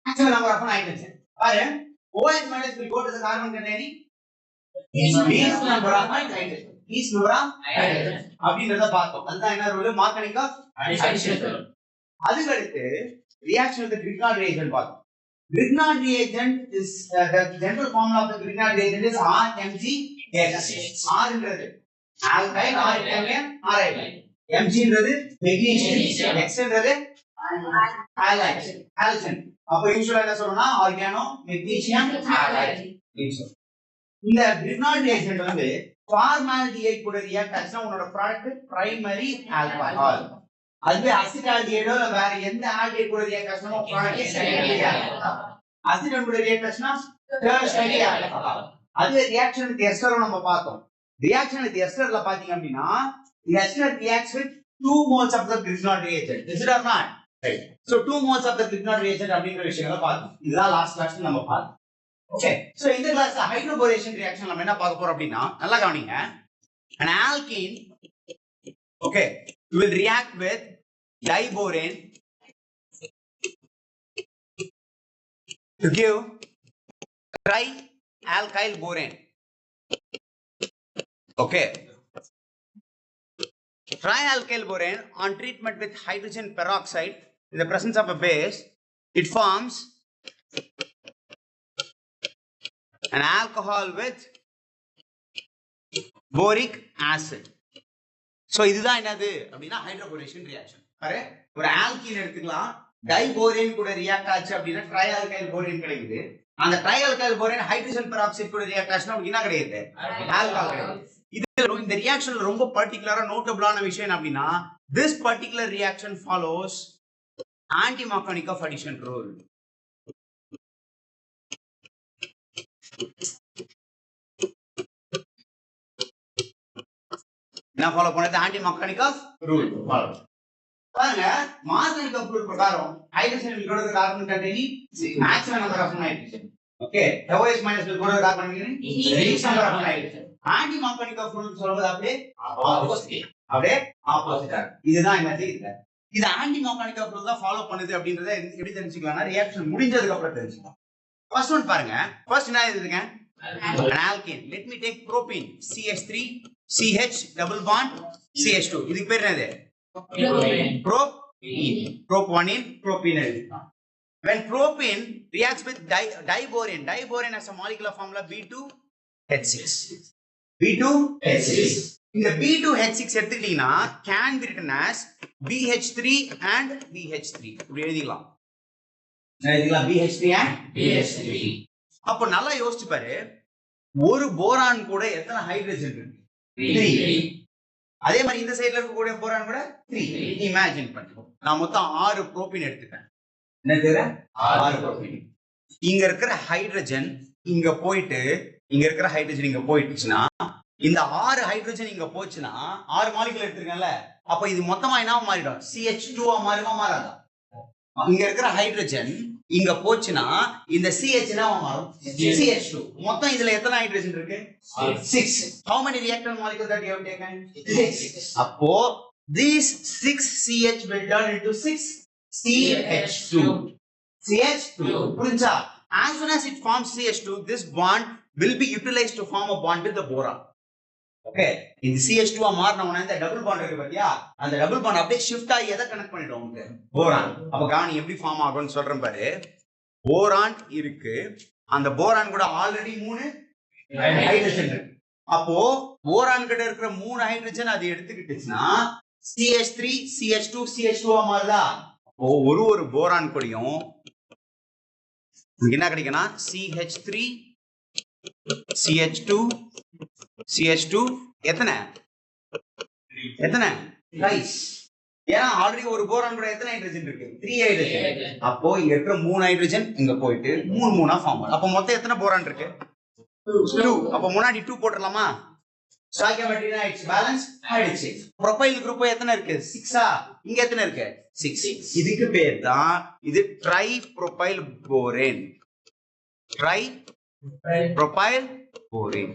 actual number of an hydrogen. Alright, OH minus will go to the carbon containing least number of hydrogen. Least number of hydrogen. அப்படின்றத பார்த்தோம். அதுதான் என்ன rule? மார்க்கனிக் of addition. அதுக்கு அடுத்து reaction with the Grignard reagent பார்த்தோம். Grignard reagent is the general formula of the Grignard reagent is RMgX. R என்றது alkyl, R Italian, R alkyl. Mg என்றது magnesium, X என்றது halogen. அப்ப யூசுவலா என்ன சொல்றோம்னா ஆர்கானோ மெக்னீசியம் ஹாலைட். இந்த Grignard reagent வந்து formaldehyde கூட ரியாக்ட் ஆச்சுன்னா உன்னோட ப்ராடக்ட் பிரைமரி ஆல்கஹால். அதுவே அசிட்டால்டிஹைடோ வேற எந்த ஆல்டிஹைட் கூட ரியாக்ட் ஆச்சுன்னா ப்ராடக்ட் செகண்டரி ஆல்கஹால். அசிட்டோன் கூட ரியாக்ட் ஆச்சுன்னா டெர்ஷியரி ஆல்கஹால். அதுவே ரியாக்ஷன் வித் எஸ்டர் நம்ம பார்த்தோம். ரியாக்ஷன் வித் எஸ்டர்ல பாத்தீங்க அப்படின்னா ester reacts with 2 moles of the Grignard reagent. Is it or not? Right. So 2 moles of the Grignard reagent அப்படிங்கற விஷயங்களை பார்த்தோம். இதுதான் லாஸ்ட் கிளாஸ்ல நம்ம பார்த்தோம். ஓகே, சோ இந்த கிளாஸ்ல ஹைட்ரோபோரேஷன் ரியாக்ஷன் நம்ம என்ன பார்க்க போறோம் அப்படின்னா நல்லா கவனிங்க. An alkene okay will react with diborane to give trialkyl borane. Okay, trialkyl borane on treatment with hydrogen peroxide in the presence of a base, it forms an alcohol with boric acid. So இதுதான் என்னது அப்படின்னா hydroboration reaction. பாரு, ஒரு alkene எடுத்துக்கலாம், diborane கூட react ஆச்சு அப்படின்னா ட்ரைஆல்கைல் போரேன் கிடைக்குது. அந்த ட்ரைஆல்கைல் போரேன் ஹைட்ரஜன் பெராக்சைடு கூட ரியாக்ட் ஆச்சுன்னா உங்களுக்கு என்ன கிடைக்குது? ஆல்கஹால் கிடைக்குது. இந்த ரியாக்ஷன்ல ரொம்ப பர்టిక్యులரா நோட்டபிளான விஷயம் அப்படின்னா this particular reaction follows anti-Markovnikov of addition rule. என்ன ஃபாலோ பண்ணது? anti-Markovnikov rule follow. பாருங்க, மார்கனிகோவ் ரூல் பிரகாரம் hydrogen will go to the carbon containing maximum number of nitrogen. Okay, OH minus will go to the carbon containing least number of nitrogen. anti-Markovnikov rule சொல்றது அப்படியே ஆப்போசிட்டா. இதுதான் என்னது? இது anti-Markovnikov rule தான் follow பண்ணுது அப்படின்றத எப்படி தெரிஞ்சுக்கலாம்னா ரியாக்ஷன் முடிஞ்சதுக்கு அப்புறம் தெரிஞ்சுக்கலாம். ஃபர்ஸ்ட் ஒன் பாருங்க, ஃபர்ஸ்ட் என்ன எழுதுங்க? an alkene. Let me take propene, CH3 CH double bond CH2. இதுக்கு பேர் என்னது? propene. propene. When propene reacts with diborane has a molecular formula B2H6. இந்த B2H6 எடுத்துக்கிட்டீங்கன்னா can be written as BH3 and BH3. இப்படி எழுதிக்கலாம் BH3 and BH3. அப்ப நல்லா யோசிச்சு பாரு, ஒரு போரான் கூட எத்தனை ஹைட்ரஜன் இருக்கு? 3. அதே மாதிரி இந்த சைடுல இருக்கக்கூடிய போரான் கூட 3. இமேஜின் பண்ணுங்க, நான் மொத்தம் 6 புரோபீன் எடுத்துட்டேன். என்ன தெரியல? 6 புரோபீன். இங்க இருக்கிற ஹைட்ரஜன் இங்க போயிட்டு இங்க இருக்கிற ஹைட்ரஜன் இங்க போயிடுச்சுன்னா இந்த 6 ஹைட்ரஜன் இங்க போச்சுன்னா 6 மாலிகுல் எடுத்துருக்கேன்ல, அப்ப இது மொத்தமா என்ன மாறிடும்? CH2 மாறுமா மாறாதா? இங்க இருக்கிற ஹைட்ரஜன் இங்க போச்சுன்னா இந்த CH என்ன மாறும்? CH2. மொத்தம் இதுல எத்தனை ஹைட்ரஜன் இருக்கு? 6. How many reactant molecules that you have taken? 6. அப்போ these 6 CH will turn into 6 CH2. புரிஞ்சா? As soon as it forms CH2, this bond will be utilized to form a bond with the boron. Okay, இந்த CH2 மாறனவன இந்த double bond இருக்கு பாத்தியா, அந்த double bond அப்படியே shift ஆகி எதை connect பண்ணிடும்? போரான். அப்ப காணி எப்படி ஃபார்ம் ஆகும்னு சொல்றேன் பாரு. போரான் இருக்கு, அந்த போரான் கூட ஆல்ரெடி 3 ஹைட்ரஜன் இருக்கு. அப்போ போரான் கிட்ட இருக்கிற 3 ஹைட்ரஜன் அது எடுத்துக்கிட்டுச்சுன்னா CH3 CH2 CH2 மாறுதா? அப்போ ஒரு போரான் கூடயும் என்ன கிடைக்கும்னா CH3 CH2 CH2 எத்தனை ரைஸ். ஏன்னா ஆல்ரெடி ஒரு போரான் கூட எத்தனை ஹைட்ரஜன் இருக்கு? 3 ஹைட்ரஜன். அப்போ இங்க இருக்கிற 3 ஹைட்ரஜன் இங்க போயிட்டு 3 ஃபார்ம் ஆகும். அப்போ மொத்தம் எத்தனை போரான் இருக்கு? 2. அப்போ முன்னாடி 2 போட்டுடலாமா? ஸ்டாய்கியோமெட்ரினா இட்ஸ் பேலன்ஸ் ஆயிடுச்சு. ப்ரோபைல் குரூப் எத்தனை இருக்கு? 6. இங்க எத்தனை இருக்கு? 6. இதுக்கு பேர் தான் இது ட்ரை ப்ரோபைல் போரேன்.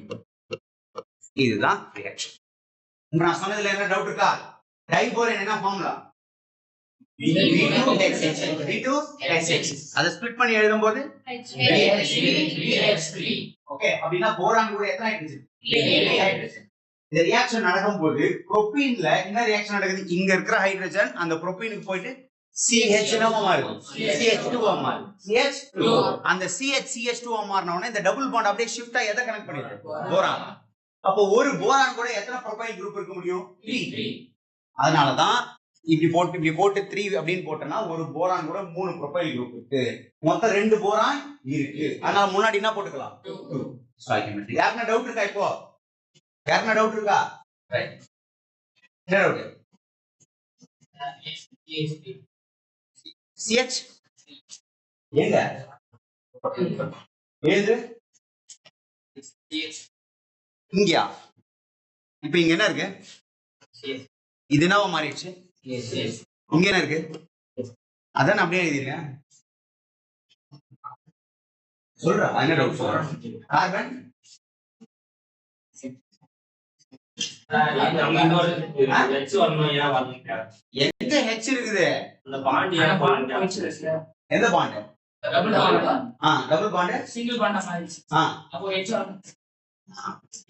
இதுதான் ரியாக்ஷன். நான் சொன்னதுல என்ன டவுட் இருக்கா? டைபோரேன் என்ன ஃபார்முலா? B2H6 அத ஸ்ப்ளிட் பண்ணி எழுதும்போது BH3 ஓகே அப்படினா போரான் கூட எத்தனை ஹைட்ரஜன் 3 ஹைட்ரஜன் இந்த ரியாக்ஷன் நடக்கும்போது புரோபீன்ல என்ன ரியாக்ஷன் நடக்குது இங்க இருக்கிற ஹைட்ரஜன் அந்த புரோபீனுக்கு போயிட்டு CH என்னவா மாறுது CH2 ஆ மாறுது CH2 அந்த CH2 ஆ மாறனவுடனே இந்த டபுள் பாண்ட் அப்படியே ஷிஃப்ட் ஆகி எதை கனெக்ட் பண்ணிடுது போரான் அப்போ ஒரு போரான் கூட எத்தனை ப்ரோபைல் குரூப் இருக்க முடியும் 3 அதனால தான் இப்படி போட்டு 3 அப்படினு போட்டனா ஒரு போரான் கூட 3 ப்ரோபைல் குரூப் இருக்கு மொத்தம் 2 போரான் இருக்கு அதனால முன்னாடி என்ன போட்டுக்கலாம் 2 ஸ்டாய்கியோமெட்ரி யாருன்னா டவுட் இருக்கா இப்போ யாருன்னா டவுட் இருக்கா ரைட் என்ன டவுட் CH எங்க ஏது இங்கயா இப்போ இங்க என்ன இருக்கு இது என்னவா மாறிடுச்சு இங்க என்ன இருக்கு அதான் அப்படியே எழுதிருக்கேன் சொல்றா என்ன டவுட் சொல்றேன் கார்பன் எந்த H இருக்குது அந்த பாண்ட் எந்த bond double bond single bond மாறிடுச்சு அப்போ H வரணும்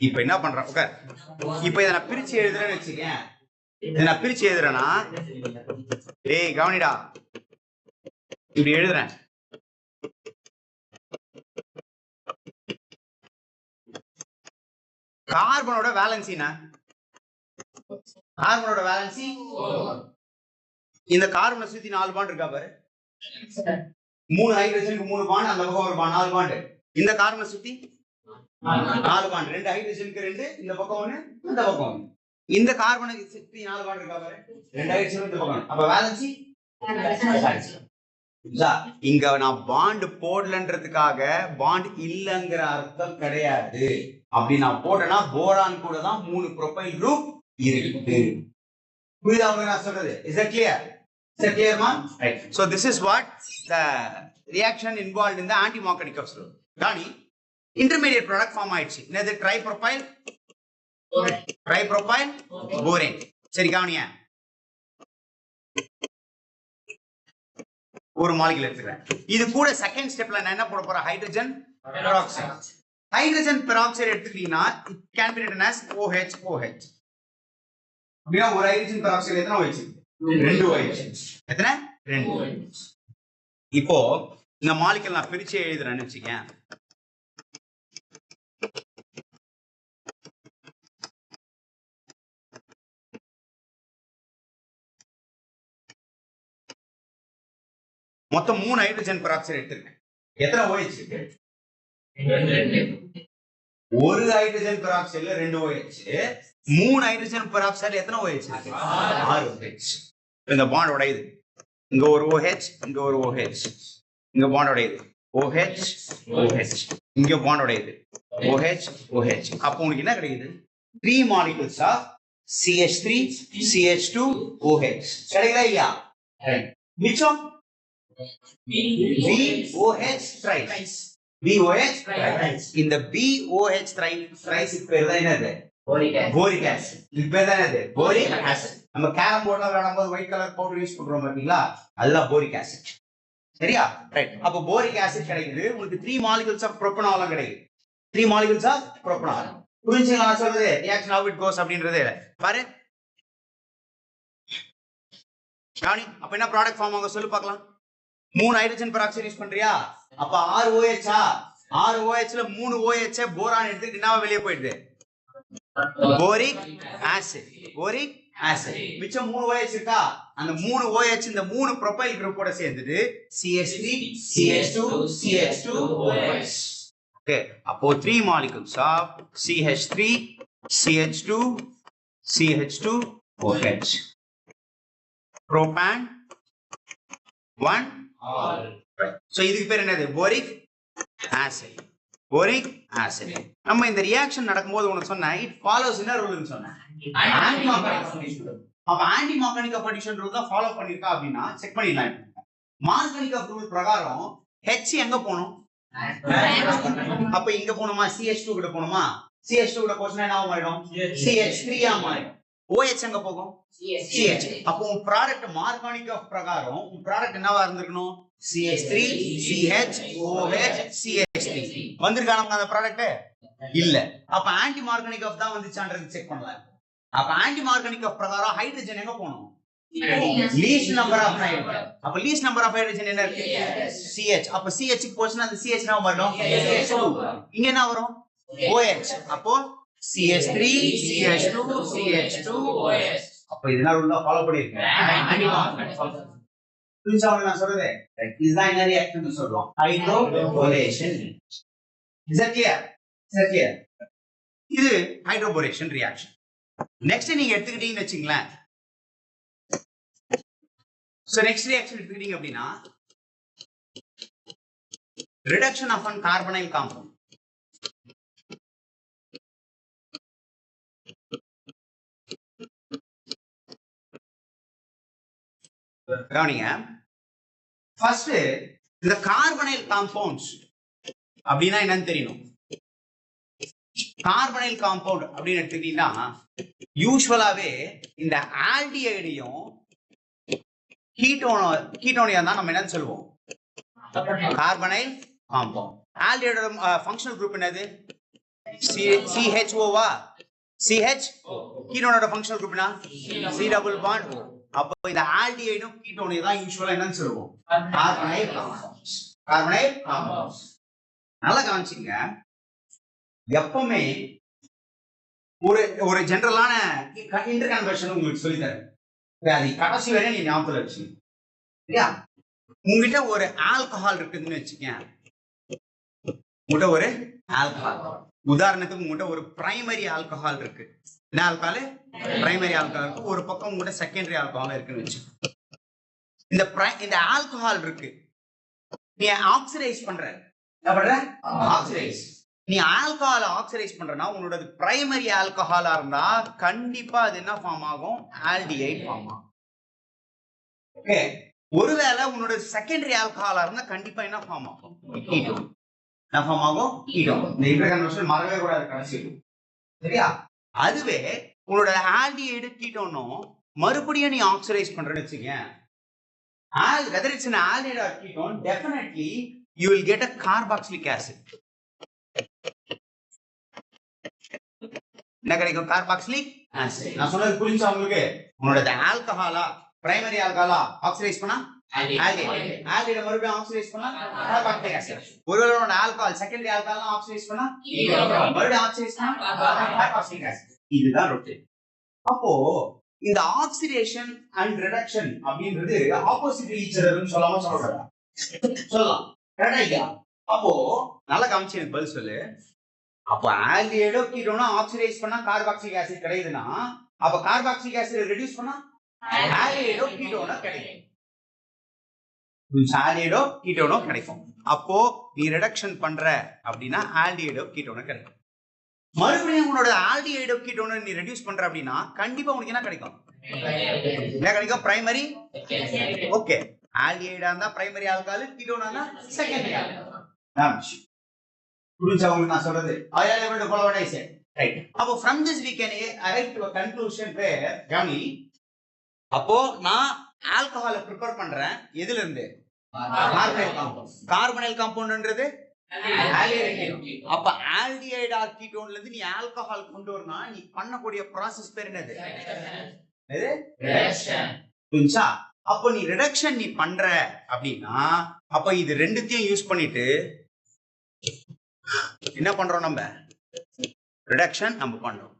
இப்போ என்ன பண்றேன் ஓகே இப்போ இத நான் பிரிச்சு எழுதுறேன்னு வெச்சுக்கேன் இத நான் பிரிச்சு எழுதுறேனா டேய் கவனிடா இப்படி எழுதுறேன் கார்பனோட வேலன்சினா கார்பனோட வேலன்சி இந்த கார்பனை சுத்தி 4 பாண்ட் இருக்கா பாரு 3 ஹைட்ரஜனுக்கு 3 பாண்ட் அந்த பக்கம் ஒரு பாண்ட் 4 பாண்ட் இந்த கார்பனை சுத்தி 4 பாண்ட் 2 ஹைட்ரஜனுக்கு 2 இந்த பக்கம் 1 இந்த பக்கம் 1 இந்த கார்பனுக்கு சுத்தி 4 பாண்ட் இருக்கா பாரு 2 ஹைட்ரஜன் இந்த பக்கம் அப்ப வேலன்சி இங்க நான் பாண்ட் போடலன்றதுக்காக பாண்ட் இல்லங்கற அர்த்தம் கிடையாது அப்படி நான் போட்டேனா போரான் கூட தான் 3 ப்ரோபைல் குரூப் இருக்கு புரியுதா உங்களுக்கு நான் சொல்றது is that clear ma right so this is what the reaction involved in the anti Markovnikov rule காணி intermediate product form ஆயிடுச்சு என்னது ட்ரைப்ரோபைல் போரேன் சரி கவனியா ஒரு மாலிகுல் எடுத்துக்கிறேன் இது கூட செகண்ட் ஸ்டெப்ல நான் என்ன போட போறேன் ஹைட்ரஜன் பெராக்சைடு எடுத்துக்கிட்டீங்கன்னா it can be written as OH அப்படினா ஒரு ஹைட்ரஜன் பெராக்சைடு எத்தனை OH 2 OH எத்தனை 2 இப்போ இந்த மாலிகுல் நான் பிரிச்சு எழுதுறேன்னு வெச்சுக்கேன் மொத்தம் 3 ஹைட்ரஜன் பெராக்சைடு எடுத்துருக்கேன் எத்தனை OH இருக்கு 2 ஒரு ஹைட்ரஜன் பெராக்சைடுல 2 OH 3 ஹைட்ரஜன் பெராக்சைடுல எத்தனை OH இருக்கு 6 OH இந்த பாண்ட் உடையுது இங்க ஒரு OH இங்க ஒரு OH இங்க பாண்ட் உடையுது OH இங்க பாண்ட் உடையுது OH அப்ப உங்களுக்கு என்ன கிடைக்குது 3 molecules of CH3 CH2 OH கிடைக்கல இல்லையா மிச்சம் BOH thrice இந்த BOH thrice பேர் தான் என்னது போரிக் ஆசிட் இது பேர் தான் என்னது போரிக் ஆசிட் நம்ம கேரம் போர்ட்ல விளையாடும்போது ஒயிட் கலர் பவுடர் யூஸ் பண்றோம் பாத்தீங்களா அதுதான் போரிக் ஆசிட் சரியா ரைட் அப்ப போரிக் ஆசிட் கிடைக்குது உங்களுக்கு 3 molecules of propanol கிடைக்குது 3 molecules of propanol புரிஞ்சுங்களா நான் சொல்றது ரியாக்ஷன் how it goes அப்படின்றது பாரு காணி அப்ப என்ன ப்ராடக்ட் ஃபார்ம் ஆகும் சொல்லு பார்க்கலாம் 3 ஹைட்ரஜன் பெராக்சைடு யூஸ் பண்றியா அப்ப 6 OH 6 OH ல 3 OH போரான் எடுத்துட்டு என்னவா வெளிய போயிடுது போரிக் ஆசிட் மிச்சம் 3 OH இருக்கா அந்த 3 OH இந்த 3 ப்ரோபைல் குரூப்போட சேர்ந்துட்டு CH3 CH2 OH ஓகே அப்போ 3 molecules of CH3 CH2 OH propan 1 so இதுக்கு பேர் என்னது போரிக் ஆசிட் நம்ம இந்த ரியாக்ஷன் நடக்கும்போது உனக்கு சொன்னா it follows என்ன ரூல்னு சொன்னேன் ஆன்டி மார்கானிக் அப்ப ஆன்டி மார்கானிக் அடிஷன் ரூல் தான் ஃபாலோ பண்ணிருக்கா அப்படினா செக் பண்ணிடலாம் மார்கானிக் ரூல் பிரகாரம் H எங்க போணும் அப்ப இங்க போணுமா CH2 கிட்ட போணுமா CH2 கிட்ட போச்சுனா என்ன ஆகும் CH3 ஆ மாறிடும் OH எங்க போகும் CH. அப்போ உன் ப்ராடக்ட் மார்கானிக் ஆஃப் பிரகாரம் உன் ப்ராடக்ட் என்னவா இருந்திருக்கணும் CH3 CH OH CH3 வந்திருக்கா நமக்கு அந்த ப்ராடக்ட் இல்ல. அப்ப ஆன்டி மார்கானிக் ஆஃப் தான் வந்துச்சான்றது செக் பண்ணலாம். அப்ப ஆன்டி மார்கானிக் ஆஃப் பிரகாரம் ஹைட்ரஜன் எங்க போகணும் least number of hydrogen. அப்ப least number of hydrogen என்ன இருக்கு CH. அப்ப CH க்கு போச்சுனா அந்த CH என்ன வரும் இங்க என்ன வரும் OH. அப்போ CH3 CH2 CH2 OH. அப்ப இதெல்லாம் ரூல்ல ஃபாலோ பண்ணிருக்கேன். புரிஞ்சாங்க நான் சொல்றதே? இதுதான் என்ன ரியாக்ஷன் சொல்றோம் ஹைட்ரோபோரேஷன். Is that clear? இது ஹைட்ரோபோரேஷன் ரியாக்ஷன். நெக்ஸ்ட் நீங்க எடுத்துக்கிட்டீங்கன்னு வெச்சீங்களேன். So next reaction எடுத்துக்கிட்டீங்க அப்படின்னா reduction of an carbonyl compound. கவனிங்க. ஃபர்ஸ்ட் இந்த கார்பனைல் காம்பவுண்ட்ஸ் அப்படின்னா என்னன்னு தெரியணும். கார்பனைல் காம்பவுண்ட் அப்படின்னு எடுத்துக்கிட்டீங்கன்னா யூஸ்வலாவே இந்த ஆல்டிஹைடையும் கீட்டோனியா தான் நம்ம என்னன்னு சொல்லுவோம் கார்பனைல் காம்பவுண்ட். ஆல்டிஹைடோட ஃபங்க்ஷனல் குரூப் என்னது CHO வா CH. கீட்டோனோட ஃபங்க்ஷனல் குரூப் என்ன C டபுள் பாண்ட் O. அப்போ இந்த ஆல்டிஹைடும் கீட்டோனியா தான் யூசுவலா என்னன்னு சொல்லுவோம் கார்பனைல் காம்பவுண்ட்ஸ். நல்லா கவனிச்சுங்க. எப்பவுமே ஒரு ஜெனரலான இன்டர் கன்வர்ஷன் உங்களுக்கு சொல்லி தரேன். அது கடைசி வரை நீ ஞாபகத்துல வச்சு இல்லையா. உங்ககிட்ட ஒரு ஆல்கஹால் இருக்குதுன்னு வச்சுக்கேன். உங்ககிட்ட ஒரு ஆல்கஹால் உதாரணத்துக்கு உங்ககிட்ட ஒரு பிரைமரி ஆல்கஹால் இருக்கு. என்ன ஆல்கஹால் பிரைமரி ஆல்கஹால் இருக்கு. ஒரு பக்கம் உங்ககிட்ட செகண்டரி ஆல்கஹால் இருக்குன்னு வச்சு இந்த ஆல்கஹால் இருக்கு. நீ ஆக்சிடைஸ் பண்ற ஆக்சிடைஸ். நீ ஆல்கஹால் ஆக்சிடைஸ் பண்றனா உன்னோட பிரைமரி ஆல்கஹாலா இருந்தா கண்டிப்பா அது என்ன ஃபார்ம் ஆகும் ஆல்டிஹைட் ஃபார்ம் ஆகும். ஓகே. ஒருவேளை உன்னோட செகண்டரி ஆல்கஹாலா இருந்தா கண்டிப்பா என்ன ஃபார்ம் ஆகும் கீட்டோன். என்ன ஃபார்ம் ஆகும் கீட்டோன். இந்த இன்டர் கன்வர்ஷன் மறக்கவே கூடாது கடைசி. சரியா? அதுவே உன்னோட ஆல்டிஹைடு கீட்டோனும் மறுபடியும் நீ ஆக்சிடைஸ் பண்றேன்னு வச்சுக்கேன். whether it's an aldehyde or ketone, definitely you will get a carboxylic acid. என்ன கிடைக்கும் கார்பாக்சிலிக் ஆசிட். நான் சொன்னது புரிஞ்சா உங்களுக்கு? உன்னோட ஆல்கஹாலா பிரைமரி ஆல்கஹாலா ஆக்சிடைஸ் பண்ணா ஆல்டிஹைட் மறுபடியும் ஆக்சிடைஸ் பண்ணா கார்பாக்சிலிக் ஆசிட். ஒருவேளை உன்னோட ஆல்கஹால் செகண்டரி ஆல்கஹாலா ஆக்சிடைஸ் பண்ணா மறுபடியும் ஆக்சிடைஸ் பண்ணா கார்பாக்சிலிக் ஆசிட். இதுதான் ரொட்டேட். அப்போ இந்த ஆக்சிடேஷன் அண்ட் ரிடக்ஷன் அப்படின்றது ஆப்போசிட் ஈச் அதர்னு சொல்லாம சொல்லலாம். கரெக்டா? அப்போ நல்லா கவனிச்சு எனக்கு பதில் சொல்லு. அப்போ ஆல்டிஹைடோ கீட்டோனோ ஆக்சிடைஸ் பண்ணா கார்பாக்சிலிக் ஆசிட் கிடைக்குதுன்னா அப்ப கார்பாக்சிலிக் ஆசிட் ரெடியூஸ் பண்ணா ஆல்டிஹைடோ கீட்டோனோ கிடைக்கும். ஆல்டிஹைடோ கீட்டோனோ கிடைக்கும். அப்போ நீ ரிடக்ஷன் பண்ற அப்படின்னா ஆல்டிஹைடோ கீட்டோனோ கிடைக்கும். மறுபடியும் உன்னோட ஆல்டிஹைடோ கீட்டோனை நீ ரெடியூஸ் பண்ற அப்படின்னா கண்டிப்பா உனக்கு என்ன கிடைக்கும் என்ன கிடைக்கும் பிரைமரி. ஓகே. ஆல்டிஹைடா இருந்தா பிரைமரி ஆல்கஹால், கீட்டோனா இருந்தா செகண்டரி ஆல்கஹால். புரிஞ்சா உங்களுக்கு நான் சொல்றது? I am able to follow what I said. Right. அப்போ from this we can arrive to a conclusion where கவனி. அப்போ நான் ஆல்கஹாலை ப்ரிப்பேர் பண்றேன் எதுல இருந்து கார்பனைல் காம்பவுண்ட்ன்றது அப்ப ஆல்டிஹைட் ஆர் கீட்டோன்ல இருந்து நீ ஆல்கஹால் கொண்டு வரனா நீ பண்ணக்கூடிய process பேர் என்னது ரிடக்ஷன். புரிஞ்சா? அப்போ நீ ரிடக்ஷன் நீ பண்ற அப்படின்னா அப்ப இது ரெண்டுத்தையும் யூஸ் பண்ணிட்டு என்ன பண்றோம் நம்ம ரிடக்ஷன் நம்ம பண்றோம்.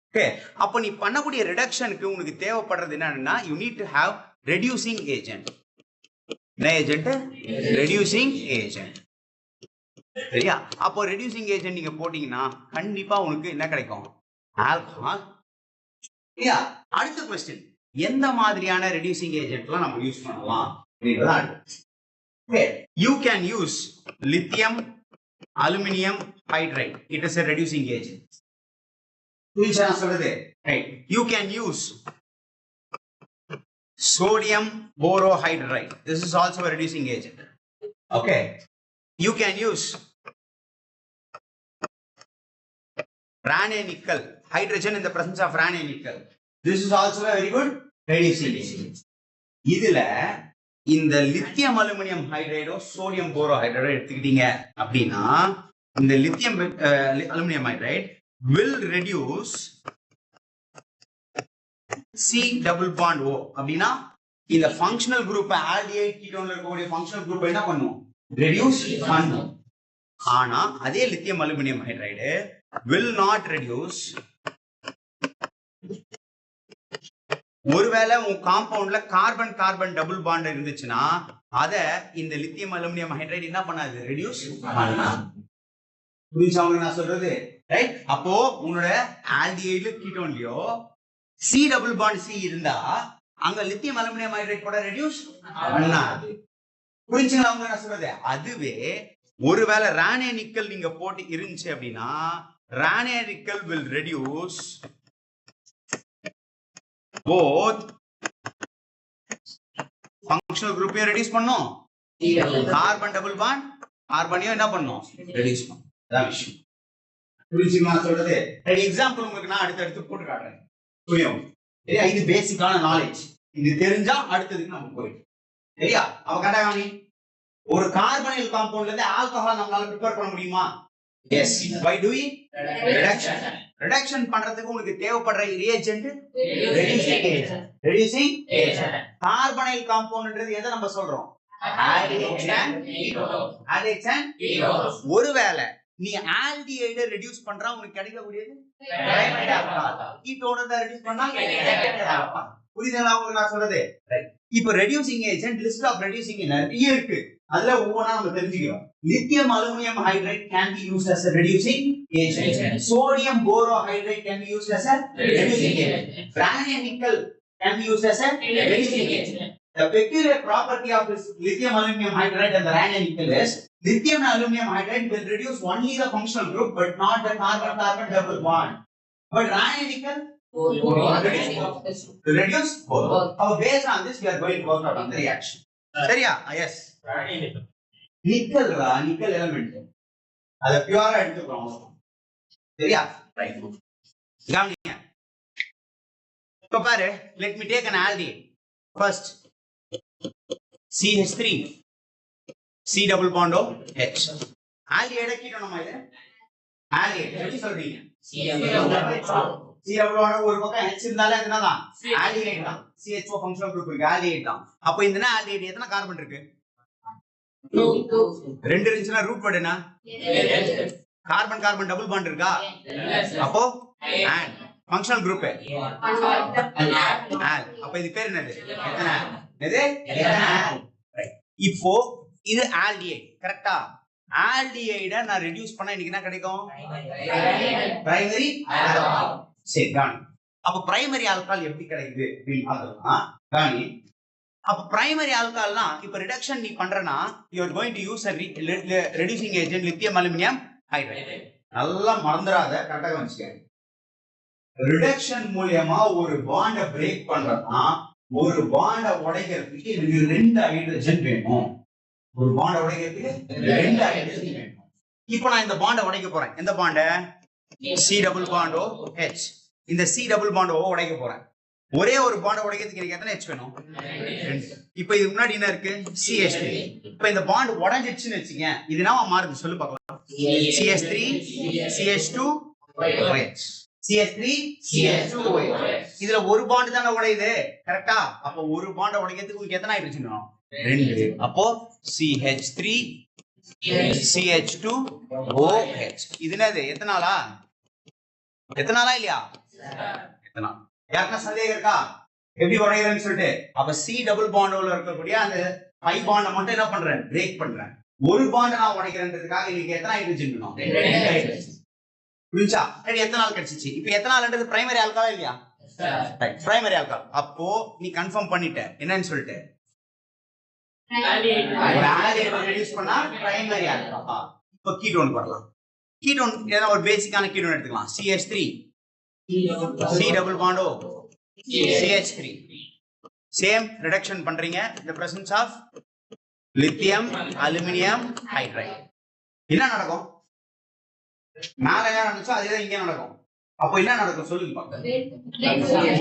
ஓகே. அப்ப நீ பண்ணக்கூடிய ரிடக்ஷனுக்கு உனக்கு தேவைப்படுறது என்னன்னா you need to have reducing agent. என்ன ஏஜென்ட்? Reducing agent. சரியா? அப்போ ரெடியூசிங் ஏஜென்ட் நீங்க போட்டீங்கன்னா கண்டிப்பா உனக்கு என்ன கிடைக்கும் ஆல்கஹால். சரியா? அடுத்த क्वेश्चन எந்த மாதிரியான ரெடியூசிங் ஏஜென்ட்லாம் நம்ம யூஸ் பண்ணலாம் அப்படிங்கறத. Okay. You can use lithium aluminum hydride. It is a reducing agent. புரிஞ்சா சொல்றது? Right. You can use sodium borohydride. This is also a reducing agent. Okay. You can use ranane nickel, hydrogen in the presence of ranane nickel. This is also a very good reducing agent. இதுல இந்த lithium aluminium ஹைட்ரைடோ sodium போரோஹைட்ரைடோ எடுத்துக்கிட்டீங்க அப்படின்னா இந்த lithium aluminium hydride will reduce C double bond O அப்படின்னா இந்த functional group aldehyde கீட்டோன்ல இருக்கக்கூடிய functional group என்ன பண்ணும் ரெடியூஸ் பண்ணும் ஆனா அதே lithium aluminium hydride will not reduce ஒருவேளை உங்க காம்பவுண்ட்ல கார்பன் கார்பன் டபுள் பாண்ட் இருந்துச்சுன்னா அத இந்த லித்தியம் அலுமினியம் ஹைட்ரைடு என்ன பண்ணாது ரெடியூஸ் பண்ணாது புரிஞ்சாங்க நான் சொல்றது ரைட் அப்போ உன்னோட ஆல்டிஹைட்ல கீட்டோன்லயோ சி டபுள் பாண்ட் சி இருந்தா அங்க லித்தியம் அலுமினியம் ஹைட்ரைட் கூட ரெடியூஸ் பண்ணாது புரிஞ்சுங்களா அவங்க நான் சொல்றது அதுவே ஒருவேளை ரானே நிக்கல் நீங்க போட்டு இருந்துச்சு அப்படின்னா Rane nickel will reduce both functional group reduce பண்ணும் கார்பன் டபுள் பாண்ட் கார்பனையும் என்ன பண்ணும் ரெடியூஸ் பண்ணும் அதான் விஷயம் புரிஞ்சுங்களா சொல்றது எக்ஸாம்பிள் உங்களுக்கு நான் அடுத்து போட்டு காட்டுறேன் புரியும் சரியா இது பேசிக்கான நாலேஜ் இது தெரிஞ்சா அடுத்ததுக்கு நம்ம போயிடும் சரியா அவ கட்டாயி ஒரு கார்பனைல் காம்பவுண்ட்ல இருந்து ஆல்கஹால் நம்மளால ப்ரிப்பேர் பண்ண முடியுமா எஸ் பை டூயிங் ரிடக்ஷன் பண்றதுக்கு உங்களுக்கு தேவைப்படுற ரியேஜென்ட் ரெடியூசிங் ஏஜென்ட் கார்பனைல் காம்பவுண்ட்ன்றது எதை நம்ம சொல்றோம் ஒருவேளை நீ ஆல்டிஹைட ரெடியூஸ் பண்றா உங்களுக்கு கிடைக்கக்கூடியது பிரைமரி ஆல்கஹால் கீட்டோனை தான் ரெடியூஸ் பண்ணா புரியுதுங்களா உங்களுக்கு நான் சொல்றது இப்போ reducing agent list of reducing நிறைய இருக்கு அதுல ஒவ்வொன்றா நம்ம தெரிஞ்சுக்கிறோம் lithium aluminium hydride can be used as a reducing agent sodium borohydride can be used as a reducing agent ranane nickel can be used as a reducing agent the peculiar property of this lithium aluminum hydride and the ranane nickel is lithium aluminum hydride will reduce only the functional group but not the carbon carbon double bond but ranane nickel reduce both. Based on this, we are going to work out on the reaction. சரியா? Yes. Nickel element. அது பியூரா எடுத்துக்கிறோம். சரியா? Right. கவனிங்க. இப்ப பாரு, let me take an aldehyde. First, CH3, C double bond O H. aldehyde கீட்டோனமா இது? aldehyde எப்படி சொல்றீங்க? C double bond ஒரு பக்கம் H இருந்தாலே என்னதான் aldehyde தான் CHO ஃபங்க்ஷனல் குரூப் இருக்கு aldehyde தான் அப்ப இந்த aldehyde எத்தனை கார்பன் இருக்கு 2 ரெண்டு இருந்துச்சுனா ரூட் வேர்ட் என்ன கார்பன் கார்பன் டபுள் பாண்ட் இருக்கா அப்போ and ஃபங்க்ஷனல் குரூப் al அப்ப இது பேர் என்னது எத்தனை ரைட் இப்போ இது aldehyde கரெக்ட்டா aldehyde நான் ரெடியூஸ் பண்ணா எனக்கு என்ன கிடைக்கும் பிரைமரி ஆல்கஹால் சரி காணி அப்ப பிரைமரி ஆல்கஹால் எப்படி கிடைக்குது அப்படின்னு பார்த்தோம்னா காணி அப்ப பிரைமரி ஆல்கஹால்னா இப்ப ரிடக்ஷன் நீ பண்றனா you are going to use a reducing agent lithium aluminum hydride நல்லா மறந்துடாத கரெக்ட்டா கவனிச்சுக்க ரிடக்ஷன் மூலமா ஒரு பாண்ட பிரேக் பண்றனா ஒரு பாண்ட உடைக்கிறதுக்கு எனக்கு 2 ஹைட்ரஜன் வேணும் ஒரு பாண்ட உடைக்கிறதுக்கு 2 ஹைட்ரஜன் வேணும் இப்போ நான் இந்த பாண்ட உடைக்க போறேன் எந்த Banda C double bond O H இந்த C double bond O உடைக்க போறேன் ஒரே ஒரு பாண்ட உடைக்கிறதுக்கு எனக்கு எத்தனை H வேணும் 2 இப்போ இதுக்கு முன்னாடி என்ன இருக்கு CH3 இப்போ இந்த பாண்ட் உடைஞ்சிடுச்சுன்னு வெச்சீங்க இது என்னவா மாறுது சொல்லு பார்க்கலாம் CH3 CH2 OH CH3 CH2 OH இதுல ஒரு பாண்ட் தான உடையுது கரெக்ட்டா அப்ப ஒரு பாண்ட உடைக்கிறதுக்கு உங்களுக்கு எத்தனை ஹைட்ரஜன் வேணும் 2 அப்போ CH3 CH2 OH இது என்னது எத்தனாலா இல்லையா எத்தனால் யாருன்னா சந்தேகம் இருக்கா எப்படி உடையறேன்னு சொல்லிட்டு அப்ப C டபுள் பாண்டோல இருக்கக்கூடிய அந்த பை பாண்ட மட்டும் என்ன பண்றேன் பிரேக் பண்றேன் ஒரு பாண்ட் நான் உடைக்கிறேன்றதுக்காக இன்னைக்கு எத்தனை ஹைட்ரஜன் வேணும் 2 ஹைட்ரஜன் புரிஞ்சா சரி எத்தனால் கிடைச்சிச்சு இப்போ எத்தனால்ன்றது பிரைமரி ஆல்கஹால் இல்லையா பிரைமரி ஆல்கஹால் அப்போ நீ கன்ஃபார்ம் பண்ணிட்ட என்னன்னு சொல்லிட்டு ரெடியூஸ் பண்ணா பிரைமரி ஆல்கஹால் இப்போ கீட்டோன் வரலாம் கீட்டோன் ஏதாவது ஒரு பேசிக்கான கீட்டோன் எடுத்துக்கலாம் CH3 C double bond O CH3 same reduction பண்றீங்க in the presence of lithium aluminum hydride என்ன நடக்கும் மேல என்ன நடந்துச்சோ அதே தான் இங்க நடக்கும் அப்போ என்ன நடக்கும் சொல்லுங்க பாக்க.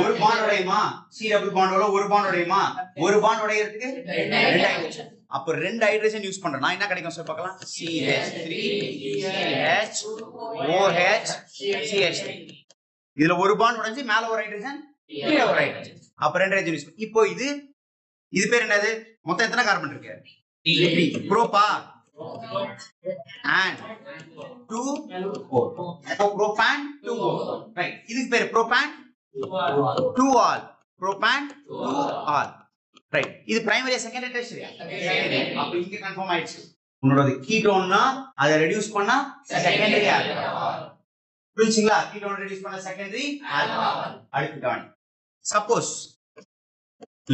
ஒரு பாண்ட் உடையுமா? சி டபுள் பாண்டோட ஒரு பாண்ட் உடையுமா? ஒரு பாண்ட் உடையறதுக்கு ரெண்டு ஹைட்ரஜன். அப்ப ரெண்டு ஹைட்ரஜன் யூஸ் பண்றேன் நான் என்ன கிடைக்கும் சொல்லி பார்க்கலாம். CH3 CH OH CH3. இதுல ஒரு பாண்ட் உடைஞ்சு மேல ஒரு ஹைட்ரஜன் கீழ ஒரு ஹைட்ரஜன். அப்ப ரெண்டு ஹைட்ரஜன் யூஸ். இப்போ இது பேர் என்னது? மொத்தம் எத்தனை கார்பன் இருக்கு? 3. Proba and 2 4. அப்போ ப்ரோபான் 2 4. ரைட். இதுக்கு பேர் ப்ரோபான் 2 ஆல். ப்ரோபான் 2 ஆல். ரைட். இது பிரைமரி செகண்டரி டெர்ஷியரி. அப்ப இங்க கன்ஃபார்ம் ஆயிடுச்சு. உன்னோட கீட்டோன்னா அதை ரெடியூஸ் பண்ணா செகண்டரி ஆல்கஹால். புரிஞ்சுங்களா? கீட்டோன் ரெடியூஸ் பண்ணா செகண்டரி ஆல்கஹால். அடுத்து கவனி. Suppose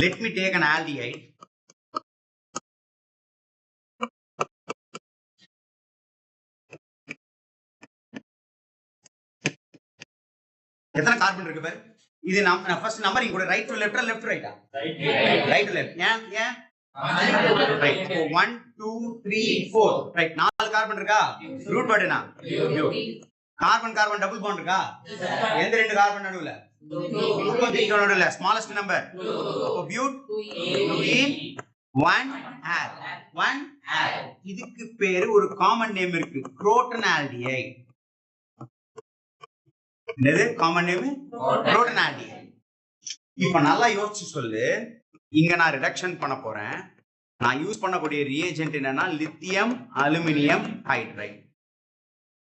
let me take an aldehyde. எத்தனை கார்பன் இருக்கு பாரு. இது நம்ம ஃபர்ஸ்ட் நம்பரிங் கூட ரைட் டு லெஃப்ட் லெஃப்ட் ரைட்டா? Right to left. ஏன் 1 2 3 4. ரைட். 4 கார்பன் இருக்கா? ரூட் வேர்ட் என்ன? கார்பன் கார்பன் டபுள் பாண்ட் இருக்கா? எந்த ரெண்டு கார்பன் நடுவுல? நடுவுல ஸ்மாலஸ்ட் நம்பர். அப்போ பியூட் 1 ஆல் 1 ஆல். இதுக்கு பேரு ஒரு காமன் நேம் இருக்கு, குரோட்டனால்டிஹைட். என்னது காமன் நேம்? குரோட்டனால்டிஹைட். இப்ப நல்லா யோசிச்சு சொல்லு. இங்க நான் ரிடக்ஷன் பண்ண போறேன். நான் யூஸ் பண்ணக்கூடிய ரியேஜென்ட் என்னன்னா lithium aluminium hydride.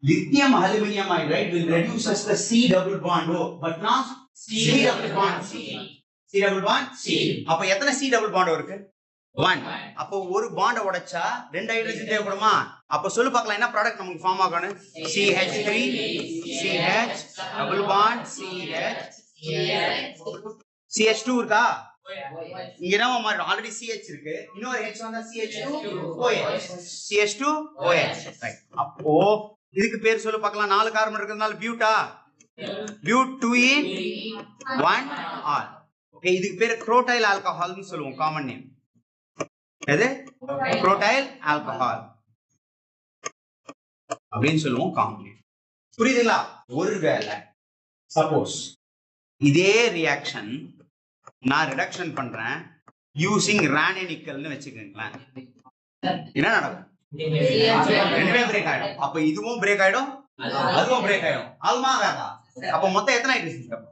Lithium aluminum hydride will reduce as the C double bond O, but not C double bond C. C double bond C. அப்ப எத்தனை C double bond இருக்கு? 1. அப்போ ஒரு பாண்ட் உடைச்சா ரெண்டு ஹைட்ரஜன் தேவைப்படுமா? அப்ப சொல்லு பார்க்கலாம் என்ன ப்ராடக்ட் நமக்கு ஃபார்ம் ஆகணும்? CH3 CH double bond CH CH2 இருக்கா? இங்க என்ன மாறிடும்? ஆல்ரெடி CH இருக்கு. இன்னொரு H வந்தா CH2OH. CH2OH. ரைட். அப்போ இதுக்கு பேர் சொல்லு பார்க்கலாம். 4 கார்பன் இருக்கிறதுனால பியூட்டா? பியூட் 2 in 1 ஆல். ஓகே. இதுக்கு பேர் குரோட்டைல் ஆல்கஹால்னு சொல்லுவோம், காமன் நேம். எது? குரோட்டைல் ஆல்கஹால் அப்படின்னு சொல்லுவோம், காமன் நேம். புரியுதுங்களா? ஒருவேளை சப்போஸ் இதே ரியாக்ஷன் நான் ரிடக்ஷன் பண்றேன் யூசிங் ரானினிக்கல்னு வச்சுக்கோங்களேன். என்ன நடக்கும்? ரெண்டுமே பிரேக் ஆயிடும். அப்ப இதுவும் பிரேக் ஆயிடும், அதுவும் பிரேக் ஆயிடும். அதுமா ஆகாதா? அப்ப மொத்தம் எத்தனை ஹைட்ரஜன்?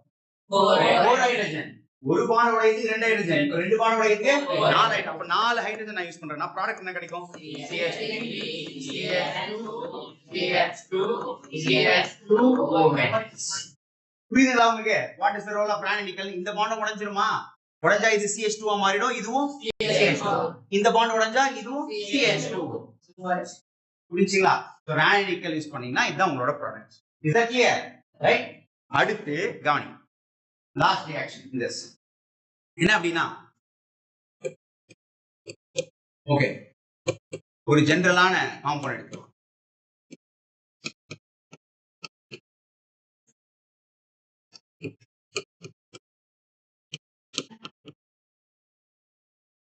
4 ஹைட்ரஜன். ஒரு பாண்ட் உடையது ரெண்டு ஹைட்ரஜன். ரெண்டு பாண்ட் உடையது 4 ஹைட்ரஜன். அப்ப 4 ஹைட்ரஜன் நான் யூஸ் பண்றேன்னா ப்ராடக்ட் என்ன கிடைக்கும்? புரியுதுங்களா உங்களுக்கு? What is the role of ரானினிக்கல்? இந்த பாண்ட் உடைஞ்சிருமா? உடைஞ்சா இது CH2 ஆ மாறிடும், இதுவும் CH2. இந்த பாண்ட் உடைஞ்சா இதுவும் CH2. புரிஞ்சுங்களா? சோ ரானினிக்கல் யூஸ் பண்ணீங்கன்னா இதுதான் உங்களோட product. Is that clear? Right. அடுத்து கவனி. Last reaction this. என்ன அப்படினா ஓகே, ஒரு ஜெனரலான காம்பவுண்ட் எடுத்துக்கலாம்.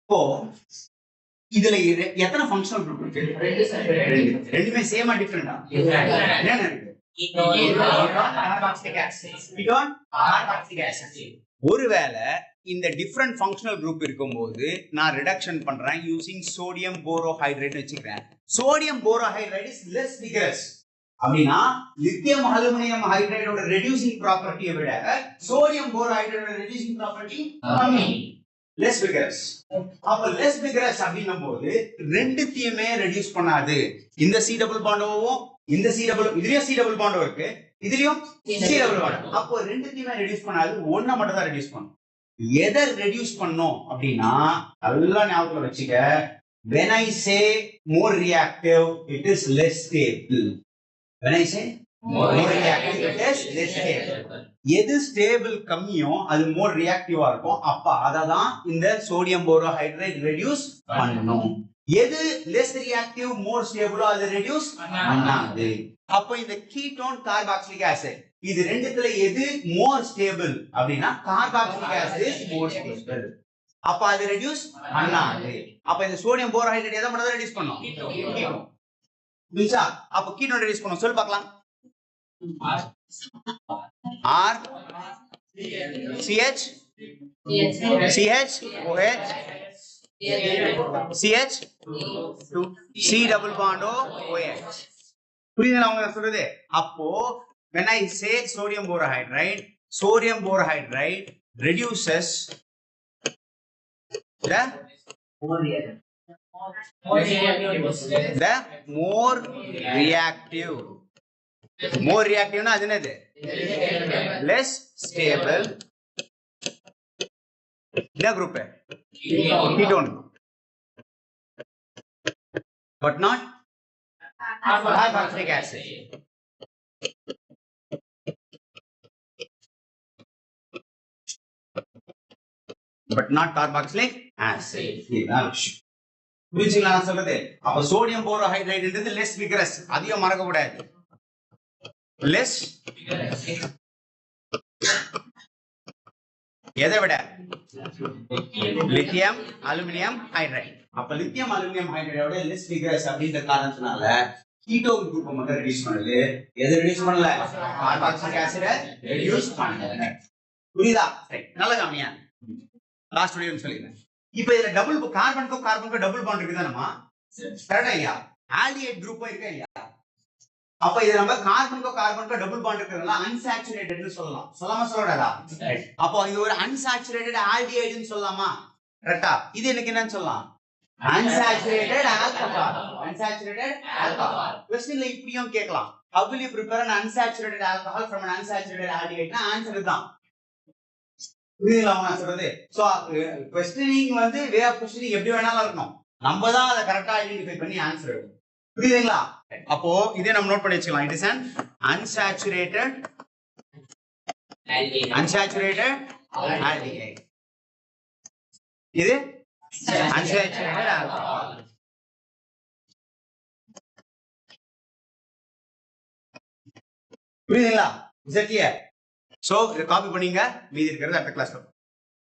இப்போ இதுல எத்தனை ஃபங்க்ஷனல் குரூப் இருக்கு? ரெண்டுமே சேமா டிஃபரண்டா? என்ன இருக்கு? ஒருவேளை இந்த டிஃபரண்ட் ஃபங்க்ஷனல் குரூப் இருக்கும்போது நான் ரிடக்ஷன் பண்றேன் யூசிங் சோடியம் போரோஹைட்ரேட் வச்சுக்கிறேன். Sodium borohydride is less vigorous. அப்படின்னா லித்தியம் அலுமினியம் ஹைட்ரைடோட ரெடியூசிங் ப்ராப்பர்ட்டியை விட சோடியம் போரோஹைட்ரேட்டோட ரெடியூசிங் ப்ராப்பர்ட்டி கம்மி, லெஸ் விகரஸ். அப்ப லெஸ் விகரஸ் அப்படின்னும் போது ரெண்டுத்தையுமே ரெடியூஸ் பண்ணாது. இந்த சி டபுள் பாண்டோவும் இந்த சி டபுள், இதுலயும் சி டபுள் பாண்டோ இருக்கு, இதுலயும் சி டபுள் பாண்டோ. அப்போ ரெண்டுத்தையுமே ரெடியூஸ் பண்ணாது, ஒண்ண மட்டும் தான் ரெடியூஸ் பண்ணும். எதை ரெடியூஸ் பண்ணோம் அப்படின்னா நல்லா ஞாபகத்துல வச்சுக்க. when I say more reactive it is less stable. when I say more reactive it is less stable. எது ஸ்டேபிள் கம்மியோ அது மோர் ரியாக்டிவா இருக்கும். அப்ப அததான் இந்த சோடியம் போரோஹைட்ரேட் ரெடியூஸ் பண்ணணும். எது லெஸ் ரியாக்டிவ் மோர் ஸ்டேபிளோ அது ரெடியூஸ் பண்ணாது. அப்ப இந்த கீட்டோன் கார்பாக்சிலிக் ஆசிட் இது ரெண்டுத்துல எது மோர் ஸ்டேபிள் அப்படின்னா கார்பாக்சிலிக் ஆசிட் மோர் ஸ்டேபிள். அப்ப அது ரெடியூஸ் பண்ணாது. அப்ப இந்த சோடியம் போரோஹைட்ரேட் எதை மட்டும் ரெடியூஸ் பண்ணும்? கீட்டோன். அப்ப கீட்டோன் ரெடியூஸ் பண்ணும். சொல்லு பார்க்கலாம். R CH CH OH CH C double bond OH. புரியுதுங்களா அவங்க சொல்றது? அப்போ when I say sodium borohydride reduces the more reactive. More reactive na adinadu less stable the group ketone but not carboxylic acid. But not carboxylic acid. புரிஞ்சுங்களா நான் சொல்றது? அப்ப sodium borohydride என்றது less vigorous. அதிகம் மறக்க கூடாது. less எதை விட? Lithium aluminium hydride. அப்ப லித்தியம் அலுமினியம் ஹைட்ரைடோட less vigorous அப்படின்ற காரணத்தினால கீட்டோன் குரூப்பை மட்டும் ரெடியூஸ் பண்ணுது. எதை ரெடியூஸ் பண்ணல? கார்பாக்சிலிக் ஆசிடை ரெடியூஸ் பண்ணல. புரியுதா? நல்ல கவனியா. லாஸ்ட் வீடியோன்னு சொல்லிடுறேன். இப்போ இதுல டபுள் கார்பனுக்கு டபுள் பாண்ட் இருக்குதானமா? கரெக்டா இல்லையா? ஆல்டிஹைட் குரூப்பும் இருக்கா இல்லையா? அப்ப இது நம்ம கார்பனுக்கு டபுள் பாண்ட் இருக்கிறதுனால அன்சாச்சுரேட்டட்னு சொல்லலாம். சொல்லாம சொல்லக்கூடாதா? அப்போ இது ஒரு அன்சாச்சுரேட்டட் ஆல்டிஹைடுன்னு சொல்லலாமா? கரெக்டா? இது எனக்கு என்னன்னு சொல்லலாம்? unsaturated alcohol. Unsaturated alcohol. Questionல இப்படியும் கேட்கலாம். How will you prepare an unsaturated alcohol from an unsaturated aldehyde? னா ஆன்சர் இதுதான். புரியுதுங்களா நான் சொல்றது? சோ questioning வந்து வே ஆஃப் questioning எப்படி வேணாலும் இருக்கணும். நம்ம தான் அதை கரெக்டா ஐடென்டிஃபை பண்ணி ஆன்சர் எழுதணும். புரியுதுங்களா? அப்போ இதே நம்ம நோட் பண்ணி வச்சுக்கலாம். It is an unsaturated aldehyde. இது unsaturated alcohol. புரியுதுங்களா? Is that clear? So இத காப்பி பண்ணீங்க. மீதி இருக்கிறது அடுத்த கிளாஸ்ல